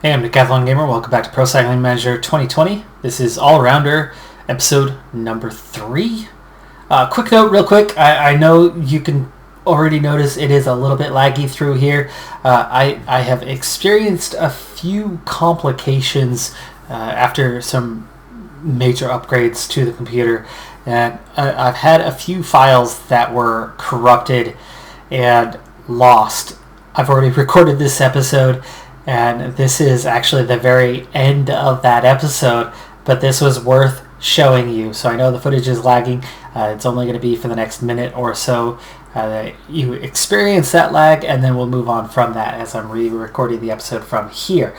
Hey, I'm Decathlon Gamer. Welcome back to Pro Cycling Manager 2020. This is All Rounder, episode number 3. Quick note, real quick. I know you can already notice it is a little bit laggy through here. I have experienced a few complications after some major upgrades to the computer. And I've had a few files that were corrupted and lost. I've already recorded this episode, and this is actually the very end of that episode, but this was worth showing you. So I know the footage is lagging. It's only going to be for the next minute or so. You experience that lag, and then we'll move on from that as I'm re-recording the episode from here.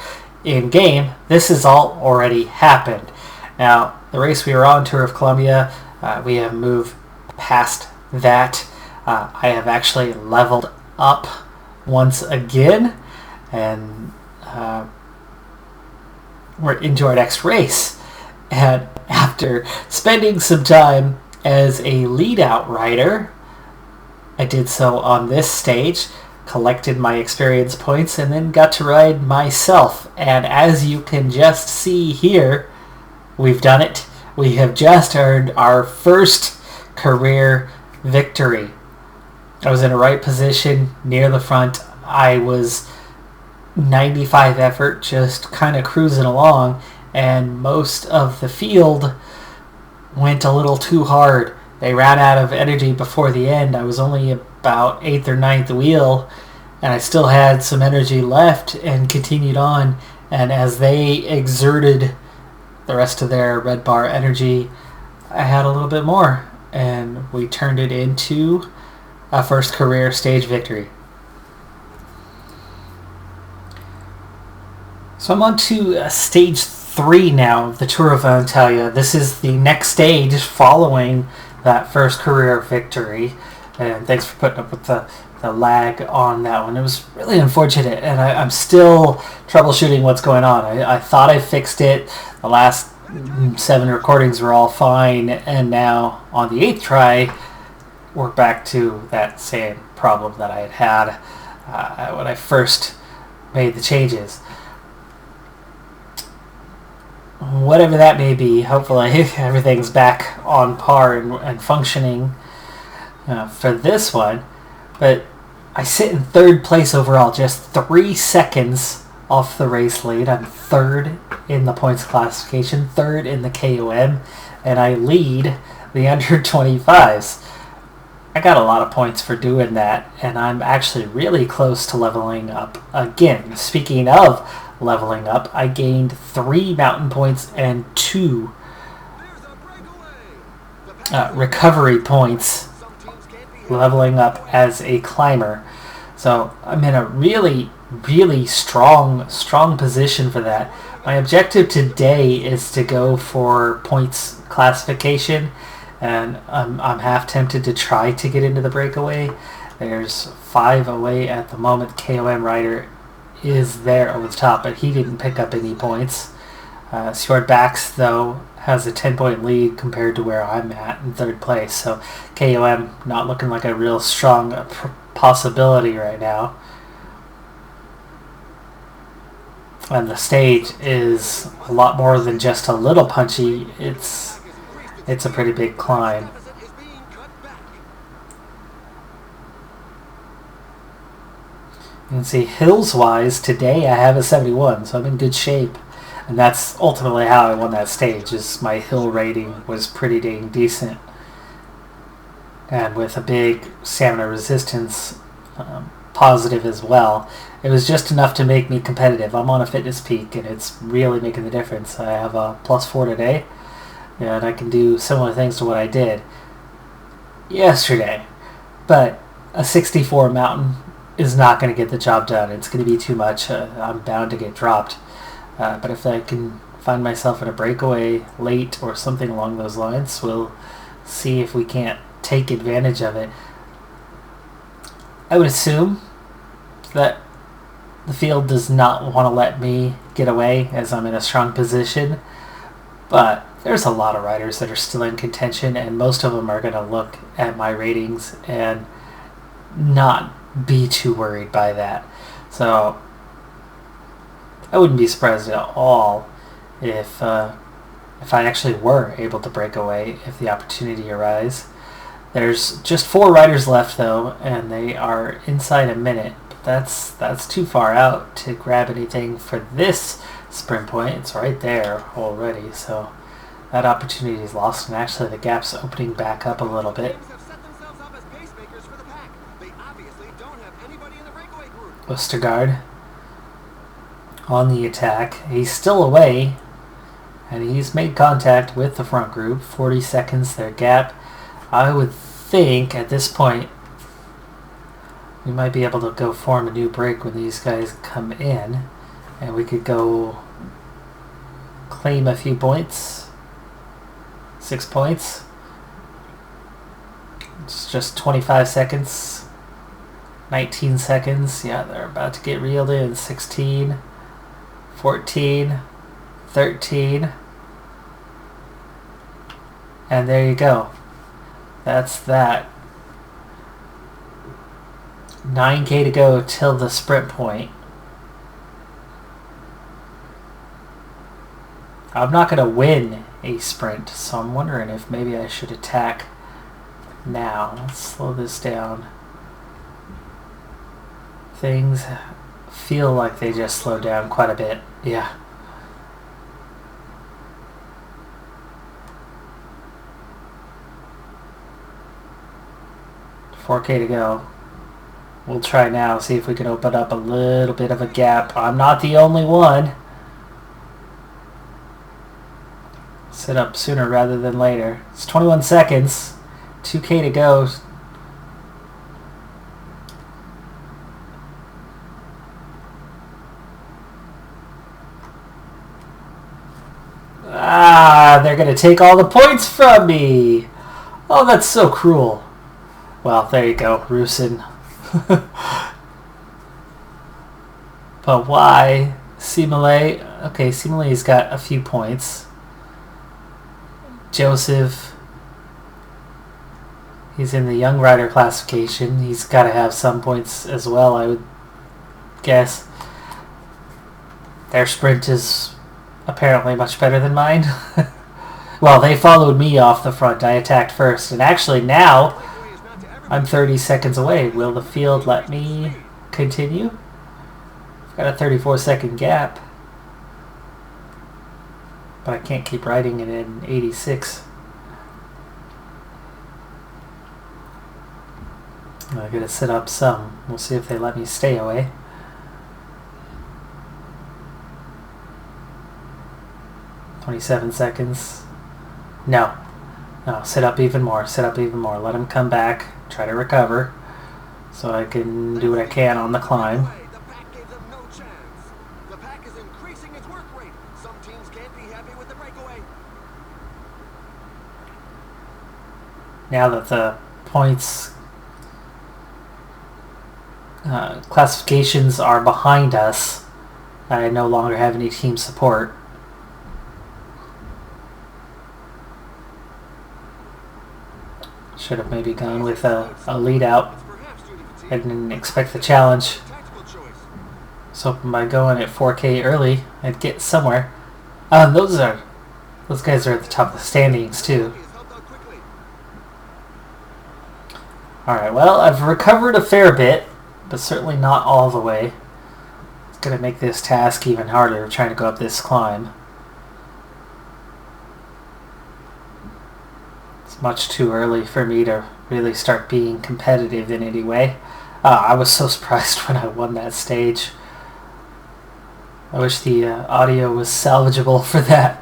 In game, this has all already happened. Now, the race we were on, Tour of Colombia, we have moved past that. I have actually leveled up once again, and we're into our next race. And after spending some time as a lead-out rider, I did so on this stage, collected my experience points, and then got to ride myself. And as you can just see here, we've done it. We have just earned our first career victory. I was in the right position near the front. I was 95 effort, just kind of cruising along, and most of the field went a little too hard. They ran out of energy before the end. I was only about 8th or 9th wheel, and I still had some energy left and continued on. And as they exerted the rest of their red bar energy, I had a little bit more, and we turned it into a first career stage victory. So I'm on to stage 3 now of the Tour of Antalya. This is the next stage following that first career victory. And thanks for putting up with the lag on that one. It was really unfortunate, and I'm still troubleshooting what's going on. I thought I fixed it. The last 7 recordings were all fine, and now on the 8th try, we're back to that same problem that I had when I first made the changes. Whatever that may be, hopefully everything's back on par and functioning for this one. But I sit in 3rd place overall, just 3 seconds off the race lead. I'm 3rd in the points classification, 3rd in the KOM, and I lead the under 25s. I got a lot of points for doing that, and I'm actually really close to leveling up again. Speaking of leveling up, I gained 3 mountain points and 2 recovery points leveling up as a climber. So I'm in a really strong position for that. My objective today is to go for points classification, and I'm half tempted to try to get into the breakaway. There's 5 away at the moment. KOM rider is there over the top, but he didn't pick up any points. Stuart Bax, though, has a 10-point lead compared to where I'm at in 3rd place. So KOM not looking like a real strong possibility right now. And the stage is a lot more than just a little punchy. It's a pretty big climb. You can see hills-wise, today I have a 71, so I'm in good shape. And that's ultimately how I won that stage, is my hill rating was pretty dang decent. And with a big stamina resistance positive as well, it was just enough to make me competitive. I'm on a fitness peak, and it's really making the difference. I have a +4 today, and I can do similar things to what I did yesterday. But a 64 mountain is not going to get the job done. It's going to be too much. I'm bound to get dropped. But if I can find myself in a breakaway late or something along those lines, we'll see if we can't take advantage of it. I would assume that the field does not want to let me get away as I'm in a strong position, but there's a lot of riders that are still in contention, and most of them are going to look at my ratings and not be too worried by that. So I wouldn't be surprised at all if I actually were able to break away if the opportunity arises. There's just 4 riders left though, and they are inside a minute. But that's too far out to grab anything for this sprint point. It's right there already, so that opportunity is lost, and actually the gap's opening back up a little bit. Ostergaard on the attack. He's still away, and he's made contact with the front group. 40 seconds their gap. I would think at this point we might be able to go form a new break when these guys come in, and we could go claim a few points. 6 points. It's just 25 seconds. 19 seconds. Yeah, they're about to get reeled in. 16, 14, 13. And there you go. That's that. 9K to go till the sprint point. I'm not going to win a sprint, so I'm wondering if maybe I should attack now. Let's slow this down. Things feel like they just slowed down quite a bit. Yeah. $4K to go. We'll try now, see if we can open up a little bit of a gap. I'm not the only one. Set up sooner rather than later. It's 21 seconds. 2K to go. Ah, they're going to take all the points from me. Oh, that's so cruel. Well, there you go, Rusin. But why? Simile. Okay, Simile's got a few points. Joseph. He's in the young rider classification. He's got to have some points as well, I would guess. Their sprint is apparently much better than mine. Well, they followed me off the front. I attacked first. And actually now, I'm 30 seconds away. Will the field let me continue? I've got a 34-second gap. But I can't keep riding it in 86. I'm going to set up some. We'll see if they let me stay away. "27 seconds. No. No, set up even more. Set up even more. Let him come back. Try to recover. So I can do what I can on the climb. The pack gave them no chance. The pack is increasing its work rate. Some teams can't be happy with the breakaway. Now that the points classifications are behind us, I no longer have any team support. Should have maybe gone with a lead out. I didn't expect the challenge. So by going at 4K early, I'd get somewhere. Those guys are at the top of the standings too. Alright, well, I've recovered a fair bit, but certainly not all the way. It's going to make this task even harder, trying to go up this climb. It's much too early for me to really start being competitive in any way. I was so surprised when I won that stage. I wish the audio was salvageable for that.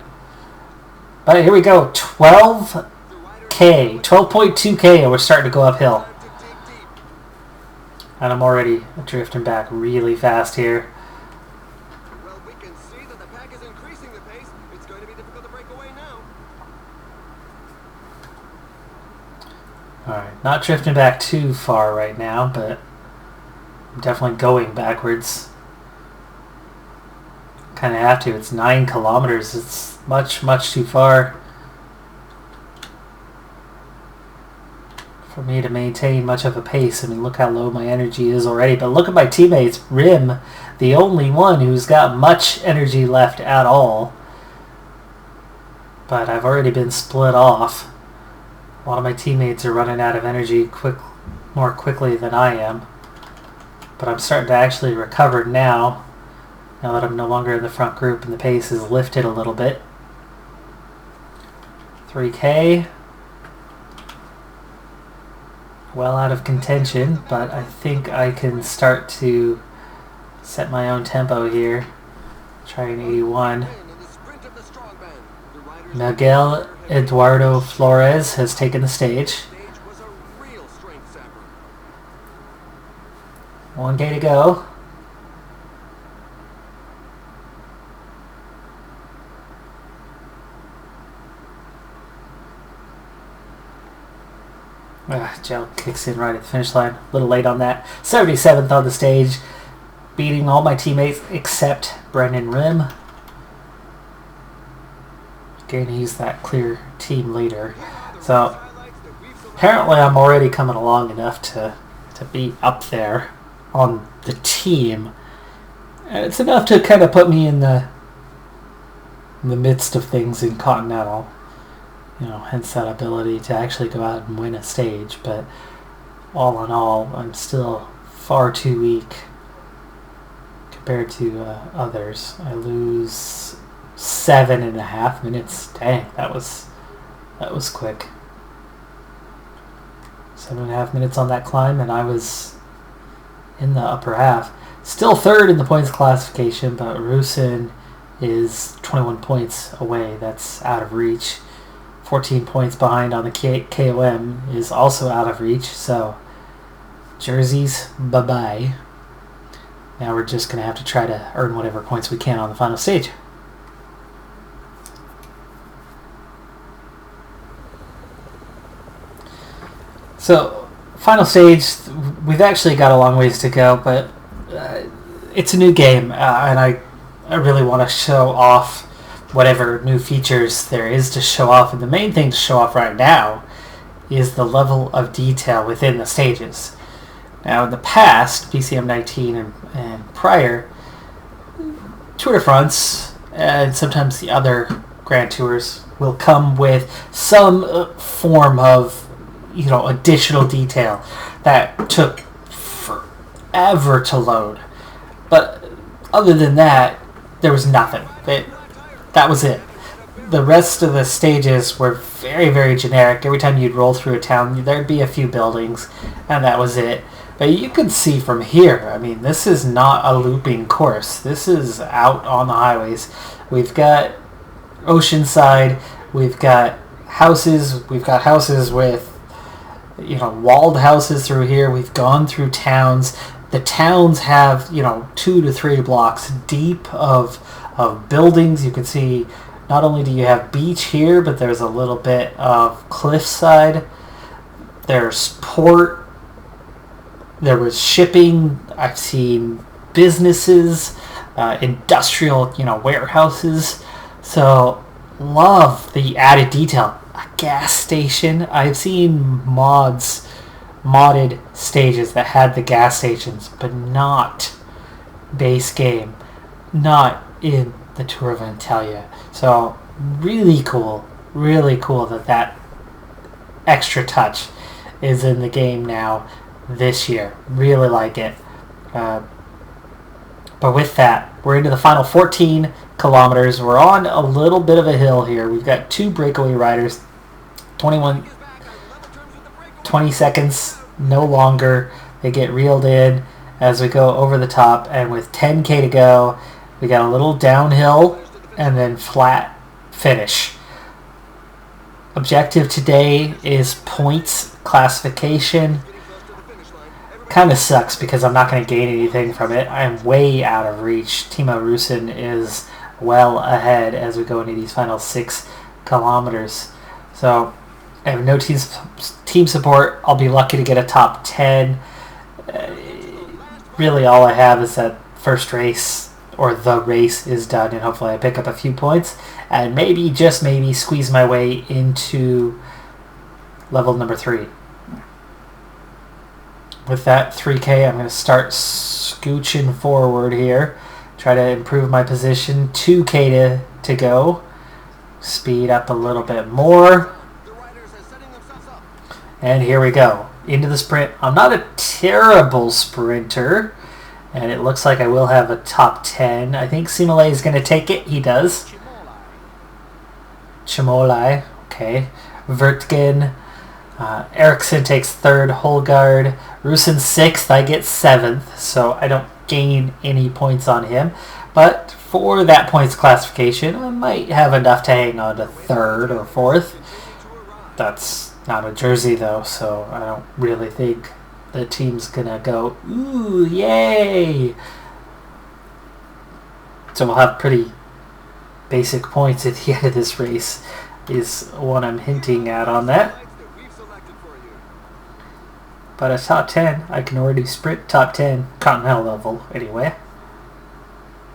But here we go, 12K, 12.2K, and we're starting to go uphill. And I'm already drifting back really fast here. Well, we can see that the pack is increasing the pace. It's going to be difficult to break away now. Alright, not drifting back too far right now, but I'm definitely going backwards. Kind of have to. It's 9 kilometers. It's much, much too far. for me to maintain much of a pace. I mean, look how low my energy is already. But look at my teammates. Rim, the only one who's got much energy left at all. But I've already been split off. A lot of my teammates are running out of energy more quickly than I am. But I'm starting to actually recover now that I'm no longer in the front group and the pace is lifted a little bit. 3K. Well out of contention, but I think I can start to set my own tempo here. Try an 81. Miguel Eduardo Flores has taken the stage. 1K to go. Gel kicks in right at the finish line. A little late on that. 77th on the stage. Beating all my teammates except Brendan Rim. Again, he's that clear team leader. So apparently I'm already coming along enough to be up there on the team. And it's enough to kind of put me in the midst of things in Continental. Hence that ability to actually go out and win a stage. But all in all, I'm still far too weak compared to others. I lose 7.5 minutes. Dang, that was quick. 7.5 minutes on that climb, and I was in the upper half. Still third in the points classification, but Rusin is 21 points away. That's out of reach. 14 points behind on the KOM is also out of reach. So jerseys, bye-bye. Now we're just going to have to try to earn whatever points we can on the final stage. So, final stage, we've actually got a long ways to go, but it's a new game, and I really want to show off whatever new features there is to show off. And the main thing to show off right now is the level of detail within the stages. Now, in the past, PCM 19 and prior, Tour de France and sometimes the other Grand Tours will come with some form of additional detail that took forever to load. But other than that, there was nothing. That was it. The rest of the stages were very, very generic. Every time you'd roll through a town, there'd be a few buildings, and that was it. But you can see from here, I mean, this is not a looping course. This is out on the highways. We've got Oceanside. We've got houses. We've got houses with walled houses through here. We've gone through towns. The towns have 2 to 3 blocks deep of buildings. You can see not only do you have beach here, but there's a little bit of cliffside. There's port. There was shipping. I've seen businesses, industrial warehouses. So love the added detail. A gas station. I've seen modded stages that had the gas stations, but not base game, not in the Tour of Antalya. So really cool that extra touch is in the game now this year. Really like it. But with that, we're into the final 14 kilometers. We're on a little bit of a hill here. We've got 2 breakaway riders. 20 seconds, no longer. They get reeled in as we go over the top, and with 10K to go, we got a little downhill and then flat finish. Objective today is points classification. Kind of sucks because I'm not going to gain anything from it. I am way out of reach. Timo Rusin is well ahead as we go into these final 6 kilometers. So I have no team support. I'll be lucky to get a top 10. Really all I have is that first race, or the race is done, and hopefully I pick up a few points and maybe, just maybe, squeeze my way into level number 3. with that 3K, I'm going to start scooching forward here. Try to improve my position. 2K to go. Speed up a little bit more. And here we go. Into the sprint. I'm not a terrible sprinter. And it looks like I will have a top 10. I think Simile is going to take it. He does. Chimolai. Okay. Vertgen. Eriksson takes 3rd. Holgard. Rusin 6th. I get 7th. So I don't gain any points on him. But for that points classification, I might have enough to hang on to 3rd or 4th. That's not a jersey though, so I don't really think the team's gonna go, ooh, yay! So we'll have pretty basic points at the end of this race, is what I'm hinting at on that. But a top 10, I can already sprint top 10, continental level anyway.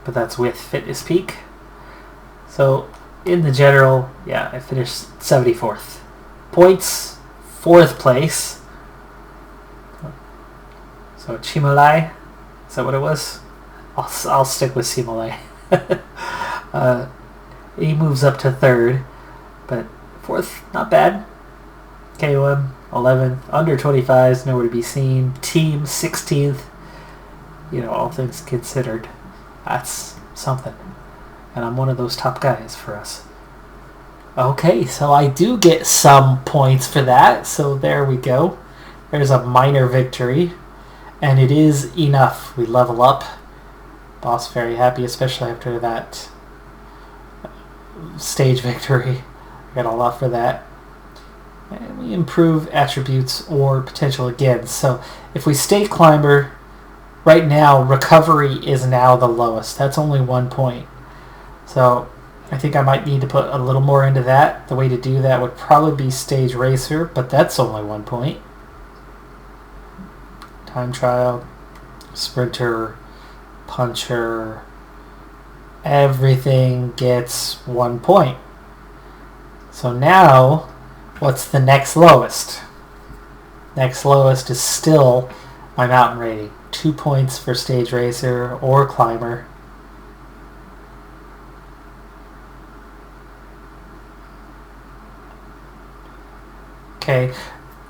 But that's with Fitness Peak. So in the general, yeah, I finished 74th. Points, 4th place. So Chimolai, is that what it was? I'll stick with Chimolai. He moves up to 3rd, but 4th, not bad. KOM 11th, under 25s, nowhere to be seen. Team 16th. You know, all things considered, that's something. And I'm one of those top guys for us. Okay, so I do get some points for that. So there we go. There's a minor victory. And it is enough. We level up. Boss very happy, especially after that stage victory. Got a lot for that. And we improve attributes or potential again. So if we stay climber, right now recovery is now the lowest. That's only 1 point. So I think I might need to put a little more into that. The way to do that would probably be stage racer, but that's only 1 point. Time trial, sprinter, puncher, everything gets 1 point. So now, what's the next lowest? Next lowest is still my mountain rating. 2 points for stage racer or climber. Okay,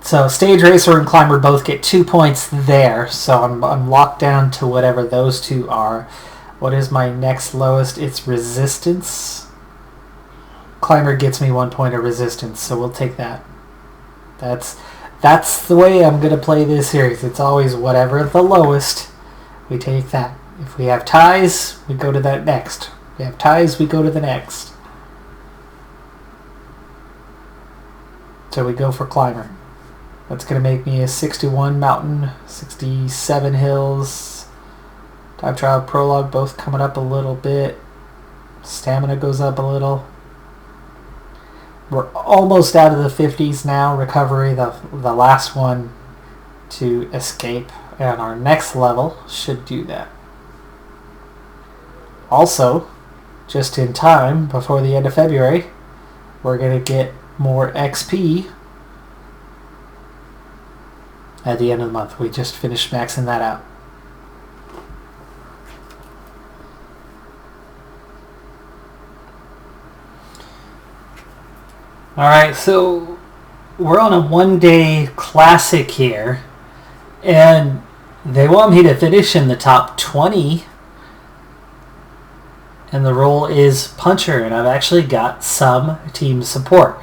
so stage racer and climber both get 2 points there, so I'm locked down to whatever those two are. What is my next lowest? It's resistance. Climber gets me 1 point of resistance, so we'll take that. That's the way I'm going to play this series. It's always whatever the lowest, we take that. If we have ties, we go to that next. If we have ties, we go to the next. So we go for climber. That's going to make me a 61 mountain, 67 hills. Time trial, prologue, both coming up a little bit. Stamina goes up a little. We're almost out of the 50s now. Recovery, the last one to escape. And our next level should do that. Also, just in time, before the end of February, we're going to get more XP at the end of the month. We just finished maxing that out. Alright, so we're on a 1-day classic here, and they want me to finish in the top 20, and the role is puncher, and I've actually got some team support.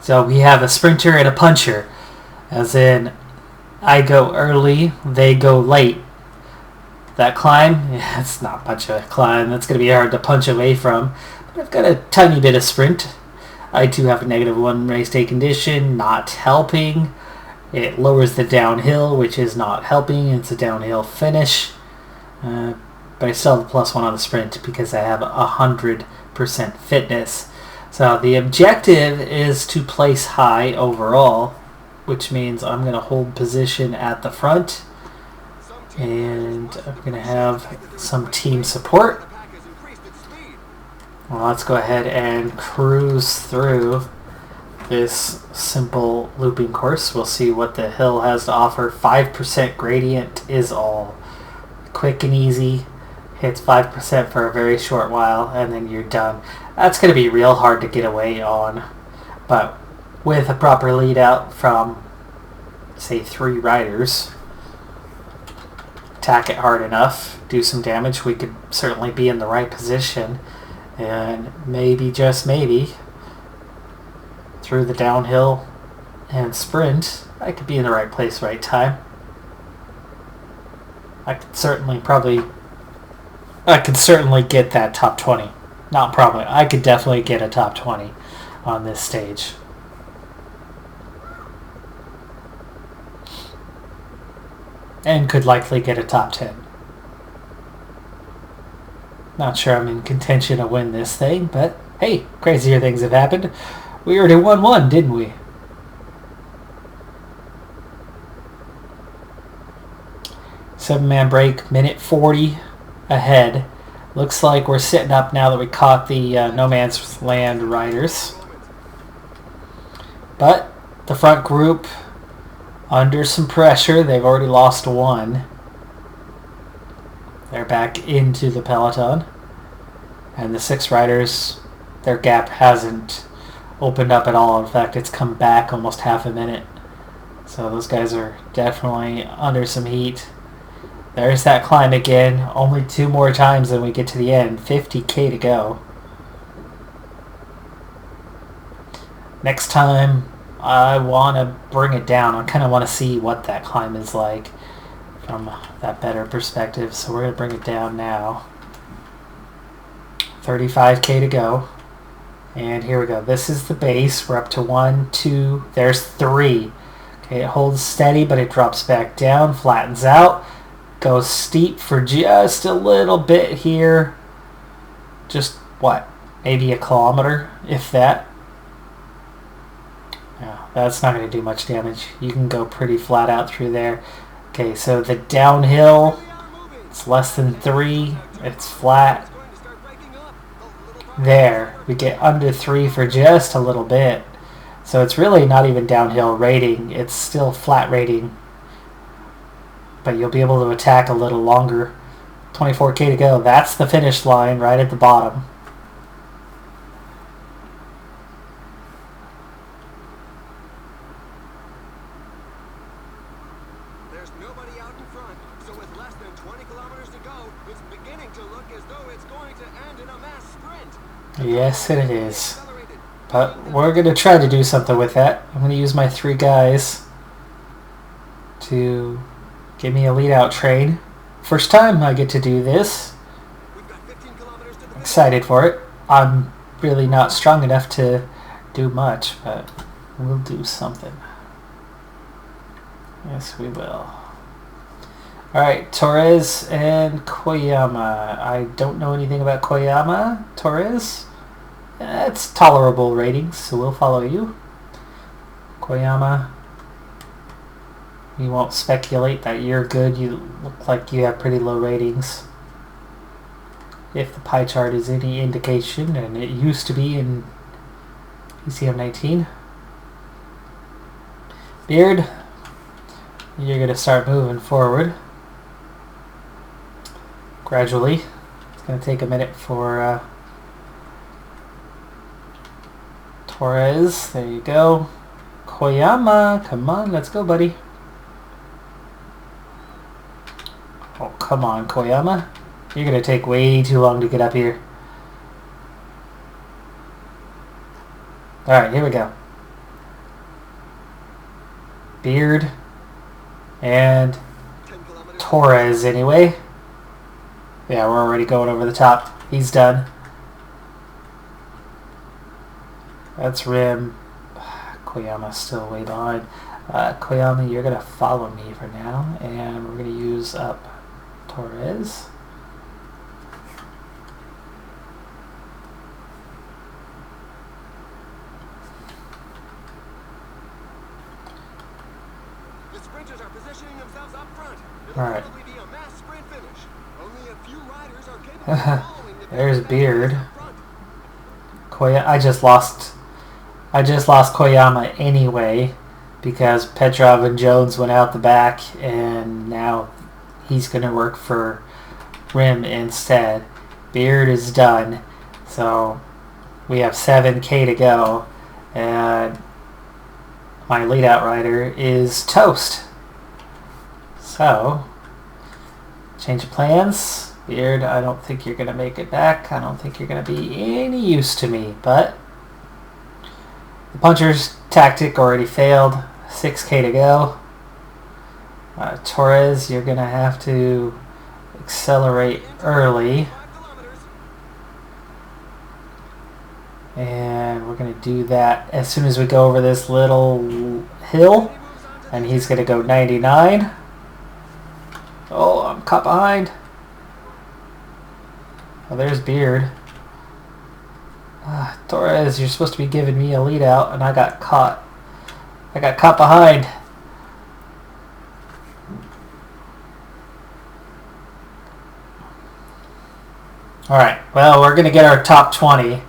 So we have a sprinter and a puncher, as in I go early, they go late. That climb, yeah, it's not much of a climb. That's going to be hard to punch away from. But I've got a tiny bit of sprint. I do have a -1 race day condition, not helping. It lowers the downhill, which is not helping. It's a downhill finish. But I still have a +1 on the sprint because I have 100% fitness. So the objective is to place high overall, which means I'm going to hold position at the front, and I'm going to have some team support. Well, let's go ahead and cruise through this simple looping course. We'll see what the hill has to offer. 5% gradient is all. Quick and easy. Hits 5% for a very short while, and then you're done. That's going to be real hard to get away on. But with a proper lead out from, say, 3 riders, attack it hard enough, do some damage, we could certainly be in the right position. And maybe, just maybe, through the downhill and sprint, I could be in the right place, right time. I could certainly get that top 20. Not probably. I could definitely get a top 20 on this stage. And could likely get a top 10. Not sure I'm in contention to win this thing, but hey, crazier things have happened. We already won one, didn't we? Seven-man break, minute 40 ahead. Looks like we're sitting up now that we caught the No Man's Land riders. But the front group, under some pressure, they've already lost one. They're back into the peloton. And the 6 riders, their gap hasn't opened up at all. In fact, it's come back almost half a minute. So those guys are definitely under some heat. There's that climb again. Only 2 more times and we get to the end. 50k to go. Next time, I want to bring it down. I kind of want to see what that climb is like from that better perspective. So we're going to bring it down now. 35k to go. And here we go. This is the base. We're up to 1, 2, there's 3. Okay, it holds steady, but it drops back down, flattens out. Goes steep for just a little bit here. Just, what, maybe a kilometer, if that. Yeah, that's not going to do much damage. You can go pretty flat out through there. Okay, so the downhill, it's less than 3. It's flat. There, we get under 3 for just a little bit. So it's really not even downhill rating. It's still flat rating. But you'll be able to attack a little longer. 24k to go. That's the finish line right at the bottom. There's nobody out in front, so with less than 20 kilometers to go, it's beginning to look as though it's going to end in a mass sprint. Yes, it is. But we're going to try to do something with that. I'm going to use my 3 guys to give me a lead-out train. First time I get to do this. I'm excited for it. I'm really not strong enough to do much, but we'll do something. Yes, we will. Alright, Torres and Koyama. I don't know anything about Koyama. Torres? It's tolerable ratings, so we'll follow you. Koyama, you won't speculate that you're good. You look like you have pretty low ratings. If the pie chart is any indication, and it used to be in PCM 19. Beard, you're going to start moving forward. Gradually. It's going to take a minute for Torres. There you go. Koyama, come on, let's go, buddy. Oh, come on, Koyama. You're going to take way too long to get up here. Alright, here we go. Beard and Torres, anyway. Yeah, we're already going over the top. He's done. That's Rim. Koyama's still way behind. Koyama, you're going to follow me for now, and we're going to use up Torres. The sprinters are positioning themselves up front. All right. It'll probably be a mass sprint finish. Only a few riders are capable of following the There's pace Beard. up front. I just lost I just lost Koyama anyway because Petrov and Jones went out the back, and now he's going to work for Rim instead. Beard is done, so we have 7K to go, and my lead-out rider is toast. So, change of plans. Beard, I don't think you're going to make it back. I don't think you're going to be any use to me, but the puncher's tactic already failed. 6K to go. Torres, you're going to have to accelerate early. And we're going to do that as soon as we go over this little hill. And he's going to go 99. Oh, I'm caught behind. Oh, there's Beard. Torres, you're supposed to be giving me a lead out, and I got caught. I got caught behind. Alright, well, we're going to get our top 20.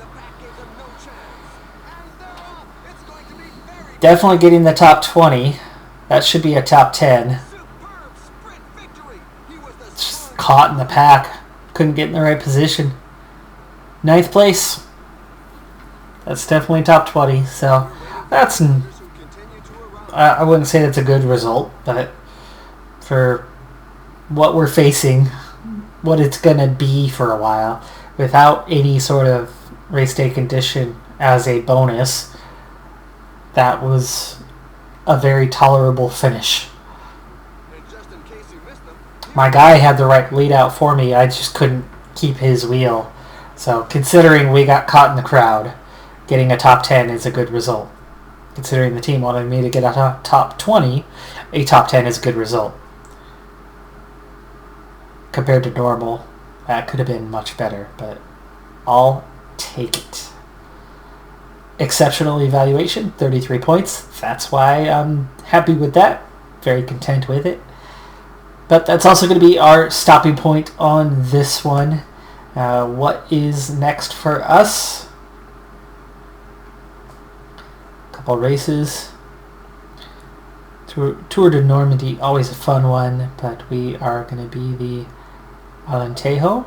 Definitely getting the top 20. That should be a top 10. Just caught in the pack. Couldn't get in the right position. 9th place. That's definitely top 20. So that's... I wouldn't say that's a good result, but for what we're facing, what it's going to be for a while, without any sort of race day condition as a bonus, that was a very tolerable finish. My guy had the right lead out for me. I just couldn't keep his wheel. So considering we got caught in the crowd, getting a top 10 is a good result. Considering the team wanted me to get a top 20, a top 10 is a good result. Compared to normal, that could have been much better, but I'll take it. Exceptional evaluation, 33 points. That's why I'm happy with that. Very content with it. But that's also going to be our stopping point on this one. What is next for us? Couple races. Tour de Normandy, always a fun one, but we are going to be the Alentejo.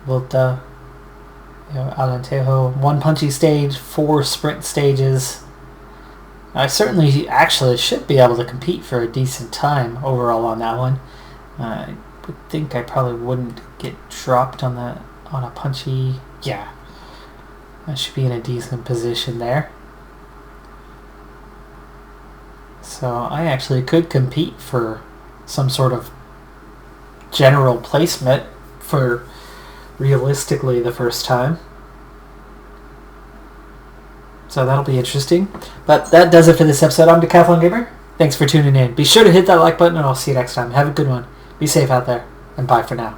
Volta. Alentejo, 1 punchy stage, 4 sprint stages. I certainly actually should be able to compete for a decent time overall on that one. I would think I probably wouldn't get dropped on a punchy. Yeah, I should be in a decent position there. So I actually could compete for some sort of general placement for realistically the first time. So that'll be interesting. But that does it for this episode. I'm Decathlon Gamer. Thanks for tuning in. Be sure to hit that like button and I'll see you next time. Have a good one. Be safe out there. And bye for now.